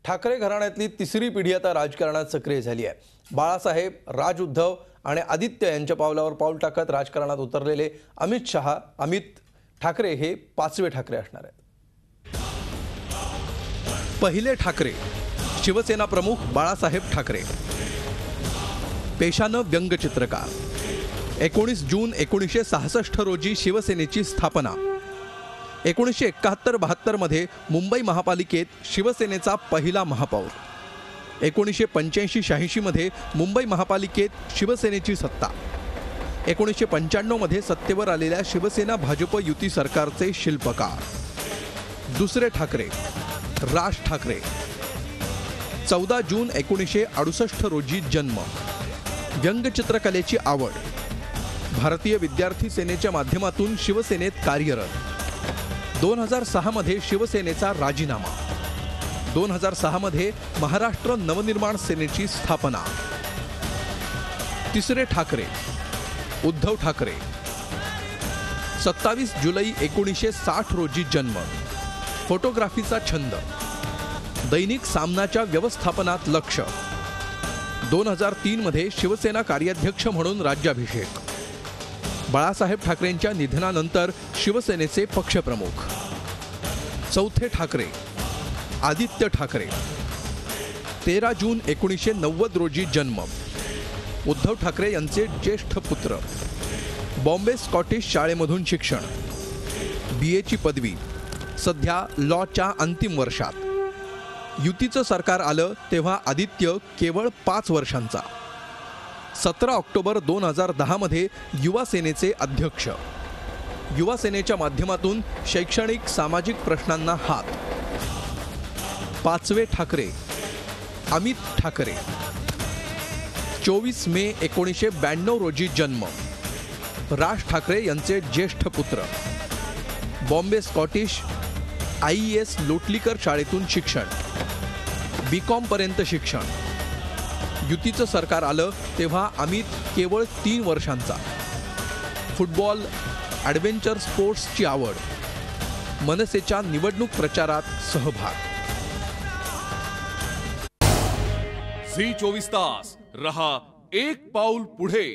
ठाकरे घराण्यातली तिसरी पिढी आता राजकारणात सक्रिय झाली आहे। बाळासाहेब, राज उद्धव आणि आदित्य यांच्या पावलावर पाऊल टाकत राजकारणात उतरलेले अमित ठाकरे हे पाचवे ठाकरे असणार आहेत। पहिले ठाकरे शिवसेना प्रमुख बाळासाहेब ठाकरे, पेशानं व्यंगचित्रकार। 19 जून 1966 रोजी शिवसेनेची स्थापना। 1971-72 मध्ये मुंबई महापालिकेत शिवसेनेचा पहिला महापौर। 1985-86 मध्ये मुंबई महापालिकेत शिवसेनेची सत्ता। 1995 मध्ये सत्तेवर आलेल्या शिवसेना भाजप युती सरकारचे शिल्पकार। दुसरे ठाकरे राज ठाकरे, 14 जून 1968 रोजी जन्म। व्यंगचित्रकलेची आवड, भारतीय विद्यार्थी सेनेच्या माध्यमातून शिवसेनेत कार्यरत। 2006 मध्ये शिवसेनेचा राजीनामा। 2006 मध्ये महाराष्ट्र नवनिर्माण सेनेची स्थापना। तिसरे ठाकरे उद्धव ठाकरे, 27 जुलै 1960 रोजी जन्म। फोटोग्राफीचा छंद, दैनिक सामनाच्या व्यवस्थापनात लक्ष। 2003 मध्ये शिवसेना कार्याध्यक्ष म्हणून राज्याभिषेक। बाळासाहेब ठाकरेंच्या निधनानंतर शिवसेनेचे पक्षप्रमुख। चौथे ठाकरे आदित्य ठाकरे, 13 जून 1990 रोजी जन्म। उद्धव ठाकरे यांचे ज्येष्ठ पुत्र। बॉम्बे स्कॉटिश शाळेमधून शिक्षण, BA ची पदवी, सध्या लॉच्या अंतिम वर्षात। युतीचं सरकार आलं तेव्हा आदित्य केवळ 5 वर्षांचा। 17 ऑक्टोबर 2010 मध्ये युवा सेनेचे अध्यक्ष। युवा सेनेच्या माध्यमातून शैक्षणिक सामाजिक प्रश्नांना हात। पाचवे ठाकरे अमित ठाकरे, 24 मे 1992 रोजी जन्म। राज ठाकरे यांचे ज्येष्ठ पुत्र। बॉम्बे स्कॉटिश IES लोटलीकर शाळेतून शिक्षण, BCom पर्यंत शिक्षण। युतीचं सरकार आलं तेव्हा अमित केवळ 3 वर्षांचा। फुटबॉल, ॲडव्हेंचर स्पोर्ट्सची आवड, मनसेच्या निवडणूक प्रचारात सहभाग। झी 24 तास रहा एक पाऊल पुढे।